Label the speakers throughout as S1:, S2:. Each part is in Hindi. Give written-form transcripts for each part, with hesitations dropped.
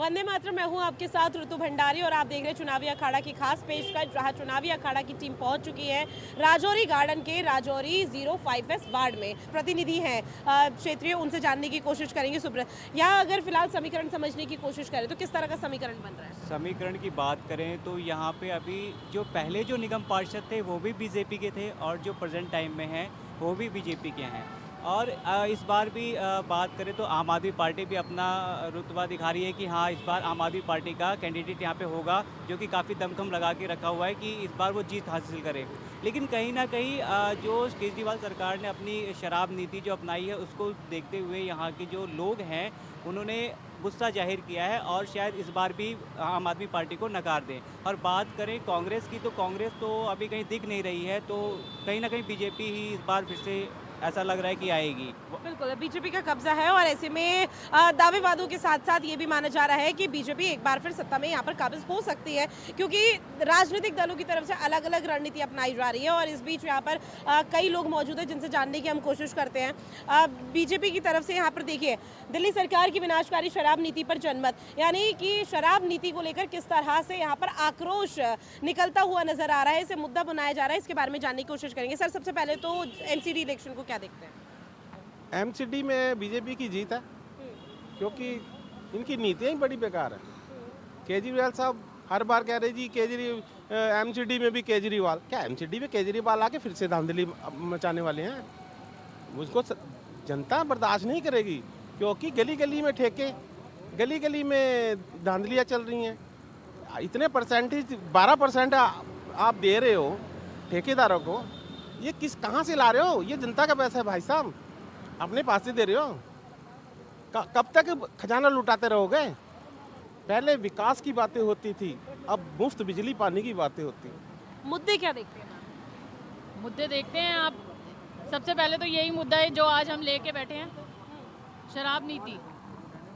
S1: वंदे मातरम। मैं हूं आपके साथ ऋतु भंडारी और आप देख रहे हैं चुनावी अखाड़ा की खास पेशकश, जहां चुनावी अखाड़ा की टीम पहुंच चुकी है राजौरी गार्डन के राजौरी 05S वार्ड में। प्रतिनिधि हैं क्षेत्रीय, उनसे जानने की कोशिश करेंगे। सुब्रत, यहाँ अगर फिलहाल समीकरण समझने की कोशिश करें तो किस तरह का समीकरण बन रहा है?
S2: समीकरण की बात करें तो यहाँ पे अभी जो पहले जो निगम पार्षद थे वो भी बीजेपी के थे और जो प्रेजेंट टाइम में हैं वो भी बीजेपी के हैं। और इस बार भी बात करें तो आम आदमी पार्टी भी अपना रुतबा दिखा रही है कि हाँ, इस बार आम आदमी पार्टी का कैंडिडेट यहाँ पे होगा, जो कि काफ़ी दमखम लगा के रखा हुआ है कि इस बार वो जीत हासिल करे। लेकिन कहीं ना कहीं जो केजरीवाल सरकार ने अपनी शराब नीति जो अपनाई है उसको देखते हुए यहाँ के जो लोग हैं उन्होंने गुस्सा जाहिर किया है और शायद इस बार भी आम आदमी पार्टी को नकार दें। और बात करें कांग्रेस की तो कांग्रेस तो अभी कहीं दिख नहीं रही है, तो कहीं ना कहीं बीजेपी ही इस बार फिर से ऐसा लग रहा है कि आएगी।
S1: बिल्कुल, बीजेपी का कब्जा है और ऐसे में दावे वादों के साथ साथ ये भी माना जा रहा है कि बीजेपी एक बार फिर सत्ता में यहाँ पर काबिज हो सकती है, क्योंकि राजनीतिक दलों की तरफ से अलग अलग रणनीति अपनाई जा रही है। और इस बीच यहाँ पर कई लोग मौजूद हैं जिनसे जानने की हम कोशिश करते हैं। बीजेपी की तरफ से यहाँ पर देखिए, दिल्ली सरकार की विनाशकारी शराब नीति पर जनमत, यानी कि शराब नीति को लेकर किस तरह से यहाँ पर आक्रोश निकलता हुआ नजर आ रहा है, इसे मुद्दा बनाया जा रहा है, इसके बारे में जानने की कोशिश करेंगे। सर, सबसे पहले तो एमसीडी इलेक्शन को क्या देखते हैं?
S3: एमसीडी में बीजेपी की जीत है, क्योंकि इनकी नीतियाँ ही बड़ी बेकार है। केजरीवाल साहब हर बार कह रहे जी एमसीडी में भी केजरीवाल, क्या एमसीडी में केजरीवाल आके फिर से धांधली मचाने वाले हैं? उसको जनता बर्दाश्त नहीं करेगी, क्योंकि गली गली में ठेके, गली गली में धांधलियाँ चल रही हैं। इतने परसेंटेज 12% आप दे रहे हो ठेकेदारों को, ये कहाँ से ला रहे हो? ये जनता का पैसा है भाई साहब, अपने पास से दे रहे हो। कब तक खजाना लुटाते रहोगे? पहले विकास की बातें होती थी, अब मुफ्त बिजली पानी की बातें होती हैं।
S1: मुद्दे क्या देखते हैं?
S4: मुद्दे देखते हैं आप। सबसे पहले तो यही मुद्दा है जो आज हम लेके बैठे हैं, शराब नीति।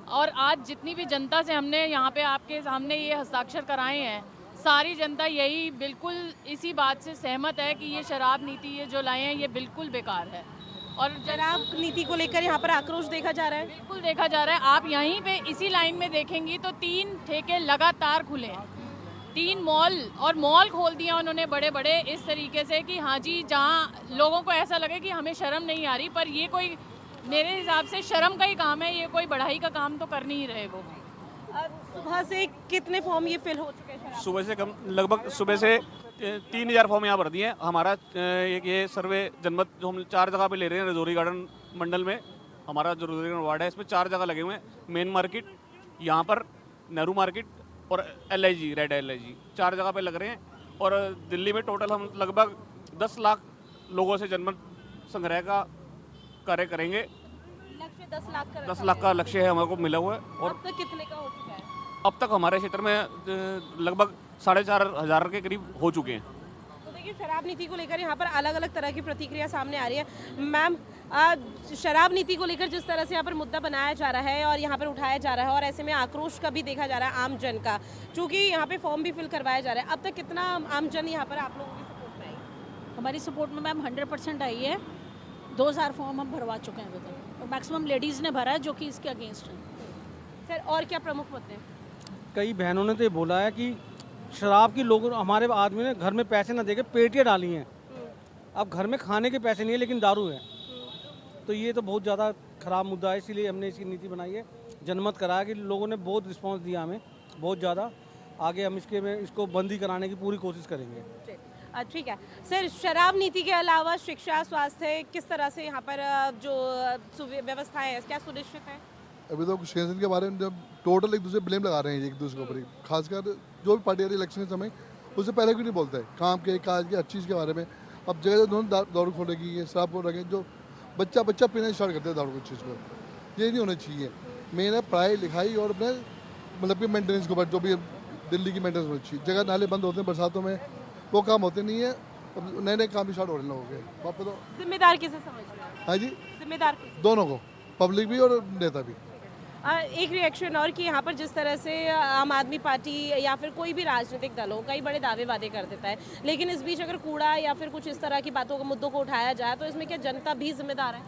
S4: और आज जितनी भी जनता से हमने यहाँ पे आपके सामने ये हस्ताक्षर कराए हैं, सारी जनता यही बिल्कुल इसी बात से सहमत है कि ये शराब नीति ये जो लाए हैं ये बिल्कुल बेकार है। और
S1: शराब नीति को लेकर यहाँ पर आक्रोश देखा जा रहा है।
S4: बिल्कुल देखा जा रहा है। आप यहीं पे इसी लाइन में देखेंगी तो 3 ठेके लगातार खुले हैं, 3 मॉल, और मॉल खोल दिया उन्होंने बड़े बड़े, इस तरीके से कि हाँ जी, जहाँ लोगों को ऐसा लगे कि हमें शर्म नहीं आ रही। पर ये कोई, मेरे हिसाब से शर्म का ही काम है, ये कोई बढ़ाई का काम तो कर नहीं रहे वो।
S1: सुबह से कितने फॉर्म ये फिल हो चुके हैं?
S5: सुबह से कम, लगभग सुबह से 3000 फॉर्म यहाँ भर दिए हैं। हमारा एक ये सर्वे जनमत जो हम 4 जगह पे ले रहे हैं, राजौरी गार्डन मंडल में हमारा जो राजौरी गार्डन वार्ड है, इसमें 4 जगह लगे हुए हैं। मेन मार्केट, यहाँ पर नेहरू मार्केट और LIG, रेड LIG, 4 जगह पे लग रहे हैं। और दिल्ली में टोटल हम लगभग 10 लाख लोगों से जनमत संग्रह का कार्य करेंगे।
S1: लक्ष्य 10 लाख का
S5: 10 लाख का लक्ष्य है हमारे को मिला हुआ है। और
S1: अब तक कितने का हो चुका है?
S5: अब तक हमारे क्षेत्र में लगभग 4,500 के करीब हो चुके हैं।
S1: तो देखिए, शराब नीति को लेकर यहाँ पर अलग अलग तरह की प्रतिक्रिया सामने आ रही है। मैम, शराब नीति को लेकर जिस तरह से यहाँ पर मुद्दा बनाया जा रहा है और यहाँ पर उठाया जा रहा है, और ऐसे में आक्रोश का भी देखा जा रहा है आम जन का, चूँकि यहाँ पे फॉर्म भी फिल करवाया जा रहा है, अब तक कितना आम जन यहाँ पर आप लोगों की सपोर्ट में आई?
S6: हमारी सपोर्ट में मैम 100% आई है। 2000 फॉर्म हम भरवा चुके हैं अभी तक, और मैक्सिमम लेडीज़ ने भरा है जो कि इसके अगेंस्ट है।
S1: सर, और क्या प्रमुख मुद्दे?
S7: कई बहनों ने तो ये बोला है कि शराब की लोग, हमारे आदमी ने घर में पैसे ना देके पेटियाँ डाली हैं, अब घर में खाने के पैसे नहीं है लेकिन दारू है। तो ये तो बहुत ज़्यादा ख़राब मुद्दा है, इसीलिए हमने इसकी नीति बनाई है। जनमत कराया कि लोगों ने बहुत रिस्पांस दिया हमें, बहुत ज़्यादा। आगे हम इसको बंदी कराने की पूरी कोशिश करेंगे।
S1: ठीक है सर, शराब नीति के अलावा शिक्षा, स्वास्थ्य, किस तरह से यहाँ पर जो व्यवस्थाएं हैं क्या सुनिश्चित है?
S8: अभी तो सेशन के बारे में जब टोटल एक दूसरे ब्लेम लगा रहे हैं एक दूसरे के ऊपर, खासकर जो भी पार्टी इलेक्शन के समय, उससे पहले क्यों नहीं बोलते हैं काम के, काज के, हर चीज़ के बारे में। अब जगह दोनों दारू खोलेगी, ये शराब खोल रखे, जो बच्चा पीना स्टार्ट करते हैं दारू की चीज़ को, ये नहीं होना चाहिए। मेन है पढ़ाई लिखाई और अपने मतलब कि मेंटेनेंस के ऊपर, जो भी दिल्ली की मेंटेनेंस होनी चाहिए। जगह नाले बंद होते हैं बरसातों में, वो काम होते नहीं है। अब नए नए काम भी स्टार्ट हो रहे हैं लोगों के। वापस तो
S1: जिम्मेदार किसे समझ रहे हैं?
S8: हाँ जी,
S1: जिम्मेदार
S8: दोनों को, पब्लिक भी और नेता भी।
S1: एक रिएक्शन और कि यहाँ पर जिस तरह से आम आदमी पार्टी या फिर कोई भी राजनीतिक दल हो, कई बड़े दावे वादे कर देता है, लेकिन इस बीच अगर कूड़ा या फिर कुछ इस तरह की बातों को, मुद्दों को उठाया जाए तो इसमें क्या जनता भी जिम्मेदार है?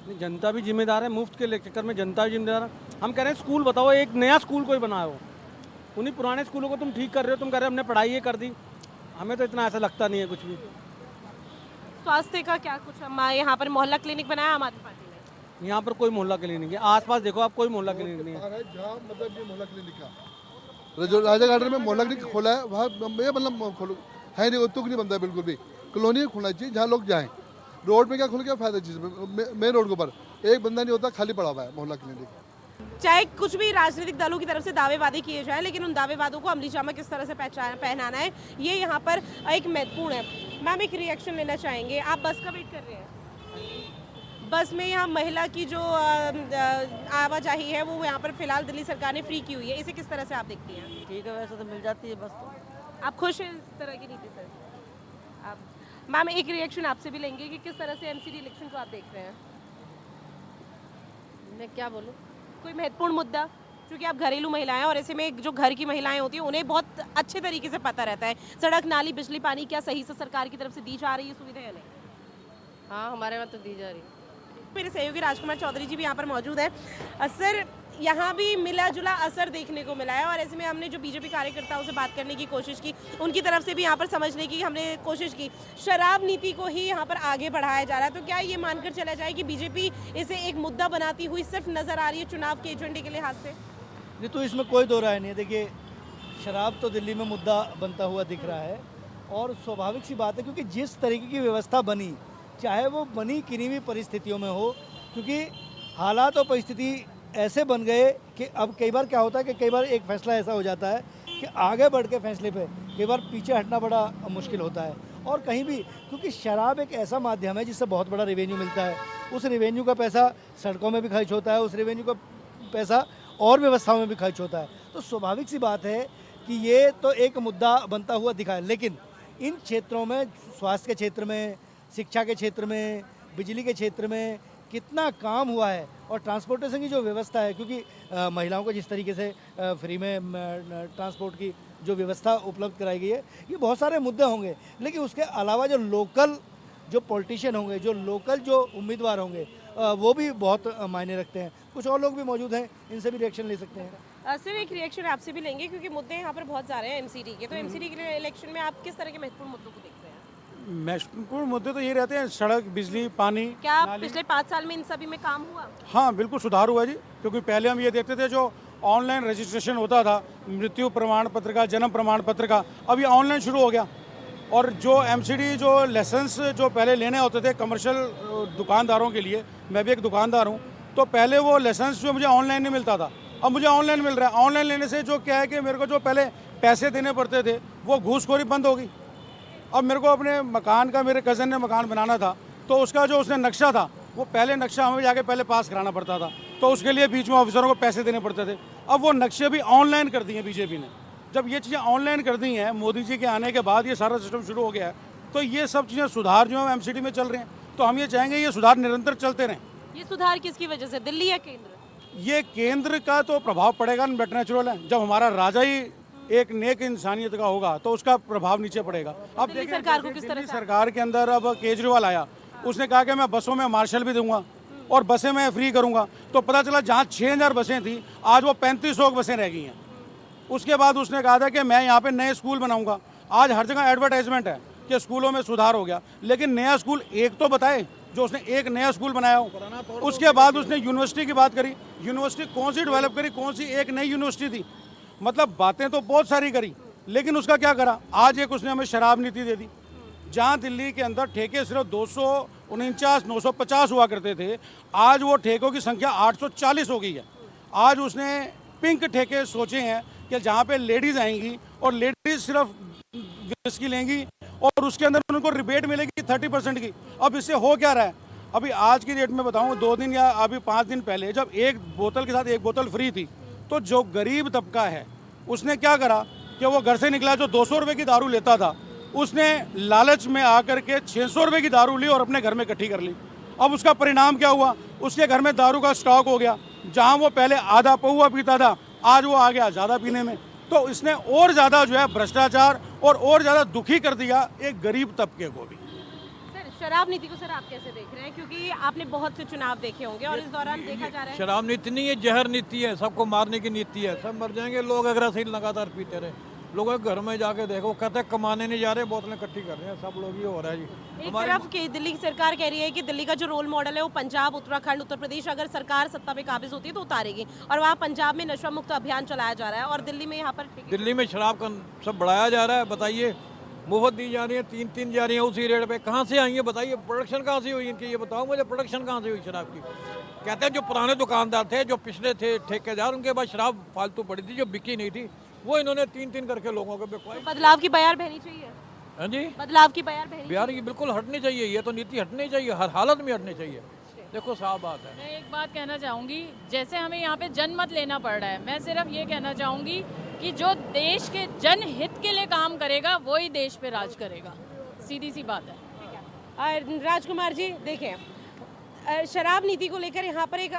S7: नहीं, जनता भी जिम्मेदार है, मुफ्त के चक्कर में जनता भी जिम्मेदार है। हम कह रहे हैं स्कूल बताओ, एक नया स्कूल कोई बनाया हो। उन्हीं पुराने स्कूलों को तुम ठीक कर रहे हो, तुम कह रहे हो हमने पढ़ाई ये कर दी। हमें तो इतना ऐसा लगता नहीं है कुछ भी।
S1: स्वास्थ्य का क्या कुछ हमारे यहाँ पर मोहल्ला क्लिनिक बनाया आम आदमी पार्टी ने?
S7: यहाँ पर कोई मोहल्ला क्लिनिक है, आसपास देखो आप, कोई मोहल्ला क्लिनिक नहीं है।
S8: जहाँ मतलब ये मोहल्ला क्लिनिक का जो राजा गार्डन में मोहल्ला क्लिनिक खोला है, वहाँ ये मतलब खोलो है नहीं, तुक नहीं बनता है बिल्कुल भी। कॉलोनी खोलना चाहिए जहाँ लोग जाएँ। रोड में क्या खुल क्या फायदा चीज़ में, मेन रोड के ऊपर एक बंदा नहीं होता, खाली पड़ा हुआ है मोहल्ला क्लिनिक।
S1: चाहे कुछ भी राजनीतिक दलों की तरफ से दावे वादे किए जाए, लेकिन उन दावे वादों को अमली जामा किस तरह से पहनाना है, ये यहाँ पर एक महत्वपूर्ण है। मैम एक रिएक्शन लेना चाहेंगे, आप बस का वेट कर रहे हैं। बस में यहाँ महिला की जो आवाजाही है वो यहाँ पर फिलहाल दिल्ली सरकार ने फ्री की हुई है, इसे किस तरह से आप देखती हैं?
S9: ठीक है, वैसे तो मिल जाती है बस। तो
S1: आप खुश हैं इस तरह की नीति से? आप मैम एक रिएक्शन आपसे भी लेंगे कि किस तरह से एमसीडी इलेक्शन को आप देख रहे हैं?
S9: मैं क्या बोलूँ?
S1: कोई महत्वपूर्ण मुद्दा, क्योंकि आप घरेलू महिलाएं और ऐसे में जो घर की महिलाएं होती हैं उन्हें बहुत अच्छे तरीके से पता रहता है सड़क नाली बिजली पानी क्या सही से सरकार की तरफ से दी जा रही है सुविधा या नहीं।
S9: हाँ, हमारे यहाँ तो दी जा रही है।
S1: मेरे सहयोगी राजकुमार चौधरी जी भी यहाँ पर मौजूद है। सर यहाँ भी मिला जुला असर देखने को मिला है और ऐसे में हमने जो बीजेपी कार्यकर्ताओं से बात करने की कोशिश की, उनकी तरफ से भी यहाँ पर समझने की हमने कोशिश की। शराब नीति को ही यहाँ पर आगे बढ़ाया जा रहा है, तो क्या ये मानकर चला जाए कि बीजेपी इसे एक मुद्दा बनाती हुई सिर्फ नजर आ रही है चुनाव के एजेंडे के लिहाज से?
S10: नहीं, तो इसमें कोई दो राय नहीं है। देखिए, शराब तो दिल्ली में मुद्दा बनता हुआ दिख रहा है और स्वाभाविक सी बात है, क्योंकि जिस तरीके की व्यवस्था बनी, चाहे वो बनी किन्हीं भी परिस्थितियों में हो, क्योंकि हालात और परिस्थिति ऐसे बन गए कि अब कई बार क्या होता है कि कई बार एक फैसला ऐसा हो जाता है कि आगे बढ़ के फैसले पे कई बार पीछे हटना बड़ा मुश्किल होता है। और कहीं भी, क्योंकि शराब एक ऐसा माध्यम है जिससे बहुत बड़ा रेवेन्यू मिलता है, उस रेवेन्यू का पैसा सड़कों में भी खर्च होता है, उस रेवेन्यू का पैसा और व्यवस्थाओं में भी खर्च होता है। तो स्वाभाविक सी बात है कि ये तो एक मुद्दा बनता हुआ दिखा है। लेकिन इन क्षेत्रों में, स्वास्थ्य के क्षेत्र में, शिक्षा के क्षेत्र में, बिजली के क्षेत्र में कितना काम हुआ है और ट्रांसपोर्टेशन की जो व्यवस्था है, क्योंकि महिलाओं को जिस तरीके से फ्री में ट्रांसपोर्ट की जो व्यवस्था उपलब्ध कराई गई है, ये बहुत सारे मुद्दे होंगे। लेकिन उसके अलावा जो लोकल जो पॉलिटिशियन होंगे, जो लोकल जो उम्मीदवार होंगे, वो भी बहुत मायने रखते हैं। कुछ और लोग भी मौजूद हैं, इनसे भी रिएक्शन ले सकते हैं।
S1: सर एक रिएक्शन आपसे भी लेंगे, क्योंकि मुद्दे यहाँ पर बहुत सारे हैं एमसीडी के, तो एमसीडी के इलेक्शन में आप किस तरह के महत्वपूर्ण मुद्दों को देखते हैं?
S11: महत्वपूर्ण मुद्दे तो ये रहते हैं, सड़क, बिजली, पानी।
S1: क्या पिछले 5 साल में इन सभी में काम हुआ?
S11: हाँ, बिल्कुल सुधार हुआ जी, क्योंकि पहले हम ये देखते थे जो ऑनलाइन रजिस्ट्रेशन होता था, मृत्यु प्रमाण पत्र का, जन्म प्रमाण पत्र का, अब ये ऑनलाइन शुरू हो गया। और जो एमसीडी जो लाइसेंस जो पहले लेने होते थे कमर्शियल दुकानदारों के लिए, मैं भी एक दुकानदार हूँ, तो पहले वो लाइसेंस जो मुझे ऑनलाइन नहीं मिलता था, अब मुझे ऑनलाइन मिल रहा है। ऑनलाइन लेने से जो क्या है कि मेरे को जो पहले पैसे देने पड़ते थे वो घूसखोरी बंद होगी। अब मेरे को अपने मकान का, मेरे कज़न ने मकान बनाना था, तो उसका जो उसने नक्शा था, वो पहले नक्शा हमें जाके पहले पास कराना पड़ता था, तो उसके लिए बीच में ऑफिसरों को पैसे देने पड़ते थे। अब वो नक्शे भी ऑनलाइन कर दिए बीजेपी ने। जब ये चीज़ें ऑनलाइन कर दी हैं मोदी जी के आने के बाद, ये सारा सिस्टम शुरू हो गया है, तो ये सब चीज़ें सुधार जो है एमसीडी में चल रहे हैं, तो हम ये चाहेंगे ये सुधार निरंतर चलते रहें।
S1: ये सुधार किसकी वजह से, दिल्ली या केंद्र?
S11: ये केंद्र का तो प्रभाव पड़ेगा, बट नेचुरल है। जब हमारा राजा ही एक नेक इंसानियत का होगा तो उसका प्रभाव नीचे पड़ेगा। अब
S1: दिल्ली सरकार को किस तरह
S11: दिल्ली सरकार के अंदर अब केजरीवाल आया, उसने कहा कि मैं बसों में मार्शल भी दूंगा और बसें मैं फ्री करूंगा, तो पता चला जहाँ 6000 बसें थी आज वो 3500 बसें रह गई हैं। उसके बाद उसने कहा था कि मैं यहाँ पे नए स्कूल बनाऊंगा। आज हर जगह एडवर्टाइजमेंट है कि स्कूलों में सुधार हो गया, लेकिन नया स्कूल एक तो बताए जो उसने एक नया स्कूल बनाया हो। उसके बाद उसने यूनिवर्सिटी की बात करी, यूनिवर्सिटी कौन सी डेवलप करी, कौन सी एक नई यूनिवर्सिटी थी। मतलब बातें तो बहुत सारी करी, लेकिन उसका क्या करा? आज एक उसने हमें शराब नीति दे दी, जहाँ दिल्ली के अंदर ठेके सिर्फ 249 950 हुआ करते थे, आज वो ठेकों की संख्या 840 हो गई है। आज उसने पिंक ठेके सोचे हैं कि जहाँ पे लेडीज़ आएंगी और लेडीज़ सिर्फ विस्की लेंगी और उसके अंदर उनको रिबेट मिलेगी 30% की। अब इससे हो क्या रहा है? अभी आज की डेट में बताऊँ, 2 दिन या अभी 5 दिन पहले जब एक बोतल के साथ एक बोतल फ्री थी, तो जो गरीब तबका है उसने क्या करा कि वो घर से निकला, जो 200 रुपये की दारू लेता था उसने लालच में आकर के 600 रुपये की दारू ली और अपने घर में इकट्ठी कर ली। अब उसका परिणाम क्या हुआ? उसके घर में दारू का स्टॉक हो गया, जहां वो पहले आधा पौवा पीता था आज वो आ गया ज़्यादा पीने में। तो इसने और ज़्यादा जो है भ्रष्टाचार और ज़्यादा दुखी कर दिया एक गरीब तबके को भी।
S1: सर शराब नीति को सर आप कैसे देख रहे हैं, क्योंकि आपने बहुत से चुनाव देखे होंगे और इस दौरान देखा जा रहा है
S7: शराब नीति नहीं है, जहर नीति है, सबको मारने की नीति है, सब मर जाएंगे लोग अगर ऐसे ही लगातार पीते रहे। लोगों के घर में जाके देखो, कहते हैं कमाने नहीं जा रहे, बोतलें इकट्ठी कर रहे हैं, सब लोग ये हो रहा है जी।
S1: एक तरफ की दिल्ली की सरकार कह रही है कि दिल्ली का जो रोल मॉडल है वो पंजाब, उत्तराखंड, उत्तर प्रदेश, अगर सरकार सत्ता पे काबिज होती है तो उतारेगी, और वहाँ पंजाब में नशा मुक्त अभियान चलाया जा रहा है और दिल्ली में यहाँ पर
S7: दिल्ली में शराब का सब बढ़ाया जा रहा है। बताइए, मुफ्त दी जा रही है, 3 जा रही है उसी रेट पे, कहाँ से आई है बताइए? प्रोडक्शन कहाँ से हुई इनकी, ये बताओ मुझे, प्रोडक्शन कहाँ से हुई शराब की? कहते हैं जो पुराने दुकानदार थे, जो पिछले थे ठेकेदार, उनके पास शराब फालतू पड़ी थी जो बिकी नहीं थी, वो इन्होंने 3 करके लोगों को बिकवाई।
S1: बदलाव की बयार बहनी चाहिए।
S7: हाँ जी,
S1: बदलाव की बयार बहनी
S7: बिहार की बिल्कुल हटनी चाहिए, ये तो नीति हटनी चाहिए, हर हालत में हटनी चाहिए। देखो साफ बात है।
S4: मैं एक बात कहना चाहूँगी, जैसे हमें यहाँ पे जनमत लेना पड़ रहा है, मैं सिर्फ ये कहना चाहूँगी कि जो देश के जनहित के लिए काम करेगा वही देश पे राज करेगा, सीधी सी बात है।
S1: राजकुमार जी देखें, शराब नीति को लेकर यहाँ पर एक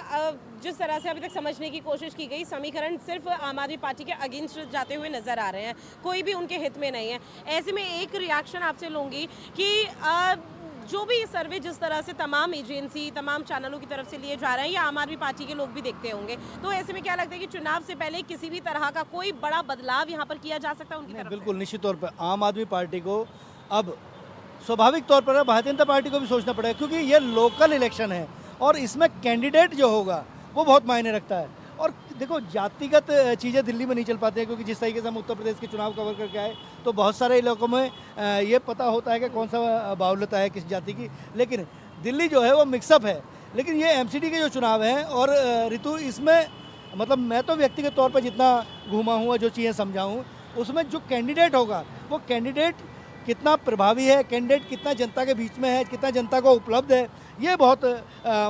S1: जिस तरह से अभी तक समझने की कोशिश की गई, समीकरण सिर्फ आम आदमी पार्टी के अगेंस्ट जाते हुए नजर आ रहे हैं, कोई भी उनके हित में नहीं है। ऐसे में एक रिएक्शन आपसे लूँगी कि जो भी सर्वे जिस तरह से तमाम एजेंसी, तमाम चैनलों की तरफ से लिए जा रहे हैं, ये आम आदमी पार्टी के लोग भी देखते होंगे, तो ऐसे में क्या लगता है कि चुनाव से पहले किसी भी तरह का कोई बड़ा बदलाव यहाँ पर किया जा सकता है उनकी तरफ?
S10: बिल्कुल, निश्चित तौर पर आम आदमी पार्टी को अब स्वाभाविक तौर पर भारतीय जनता पार्टी को भी सोचना पड़ेगा, क्योंकि ये लोकल इलेक्शन है और इसमें कैंडिडेट जो होगा वो बहुत मायने रखता है। और देखो, जातिगत चीज़ें दिल्ली में नहीं चल पाती हैं, क्योंकि जिस तरीके से हम उत्तर प्रदेश के चुनाव कवर करके आए तो बहुत सारे इलाकों में ये पता होता है कि कौन सा बाहुल्यता है किस जाति की, लेकिन दिल्ली जो है वो मिक्सअप है। लेकिन ये एमसीडी के जो चुनाव हैं और ऋतु, इसमें मतलब मैं तो व्यक्तिगत तौर पर जितना घूमा हूँ, जो चीज़ें समझा हूँ, उसमें जो कैंडिडेट होगा वो कैंडिडेट कितना प्रभावी है, कैंडिडेट कितना जनता के बीच में है, कितना जनता को उपलब्ध है, ये बहुत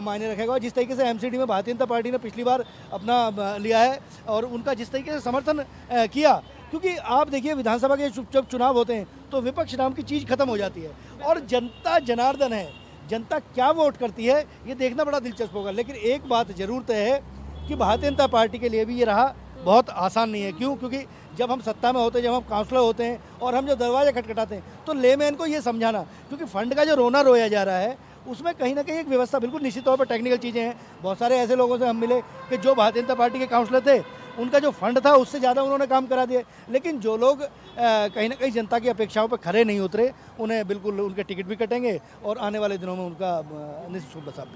S10: मायने रखेगा। जिस तरीके से एमसीडी में भारतीय जनता पार्टी ने पिछली बार अपना लिया है और उनका जिस तरीके से समर्थन किया, क्योंकि आप देखिए विधानसभा के जब चुनाव होते हैं तो विपक्ष नाम की चीज़ खत्म हो जाती है और जनता जनार्दन है, जनता क्या वोट करती है ये देखना बड़ा दिलचस्प होगा। लेकिन एक बात जरूर तय है कि भारतीय जनता पार्टी के लिए भी ये रहा बहुत आसान नहीं है। क्यों? क्योंकि जब हम सत्ता में होते हैं, जब हम काउंसलर होते हैं और हम जब दरवाजे खटखटाते हैं तो लेमैन को ये समझाना, क्योंकि फंड का जो रोना रोया जा रहा है उसमें कहीं ना कहीं एक व्यवस्था, बिल्कुल निश्चित तौर पर टेक्निकल चीज़ें हैं। बहुत सारे ऐसे लोगों से हम मिले कि जो भारतीय जनता पार्टी के काउंसलर थे, उनका जो फंड था उससे ज़्यादा उन्होंने काम करा दिया। लेकिन जो लोग कहीं ना कहीं जनता की अपेक्षाओं पर खरे नहीं उतरे, उन्हें बिल्कुल उनके टिकट भी कटेंगे और आने वाले दिनों में उनका निश्चित बसाव।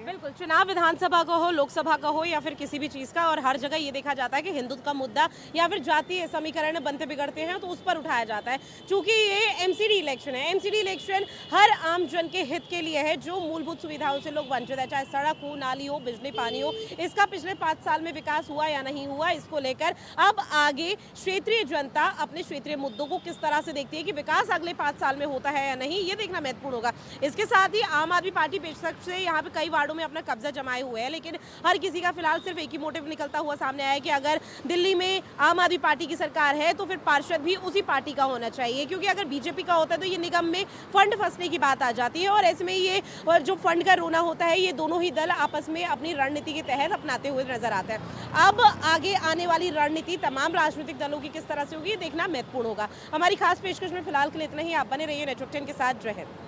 S1: बिल्कुल, चुनाव विधानसभा का हो, लोकसभा का हो या फिर किसी भी चीज़ का, और हर जगह ये देखा जाता है कि हिंदुत्व का मुद्दा या फिर जातीय समीकरण बनते बिगड़ते हैं तो उस पर उठाया जाता है। चूंकि ये एमसीडी इलेक्शन है, एमसीडी इलेक्शन हर आम जन के हित के लिए है, जो मूलभूत सुविधाओं से लोग वंचित है, चाहे सड़क हो, नाली हो, बिजली, पानी हो। इसका पिछले 5 साल में विकास हुआ या नहीं हुआ, इसको लेकर अब आगे क्षेत्रीय जनता अपने क्षेत्रीय मुद्दों को किस तरह से देखती है कि विकास अगले 5 साल में होता है या नहीं, ये देखना महत्वपूर्ण होगा। इसके साथ ही आम आदमी पार्टी बेशक से यहाँ पे कई वार्डों में अपना कब्जा जमाए हुए है, लेकिन हर किसी का फिलहाल सिर्फ एक ही मोटिव निकलता हुआ सामने आया है कि अगर दिल्ली में आम आदमी पार्टी की सरकार है तो फिर पार्षद भी उसी पार्टी का होना चाहिए, क्योंकि अगर बीजेपी का होता है तो ये निगम में फंड फंसने की बात आ जाती है और ऐसे में ये जो फंड का रोना होता है ये दोनों ही दल आपस में अपनी रणनीति के तहत अपनाते हुए नजर आते हैं। अब आगे आने वाली रणनीति तमाम राजनीतिक दलों की किस तरह से होगी ये देखना महत्वपूर्ण होगा। हमारी खास पेशकश में फिलहाल के लिए इतना ही। आप बने रहिए नेटवर्क 10 के साथ। जय हिंद।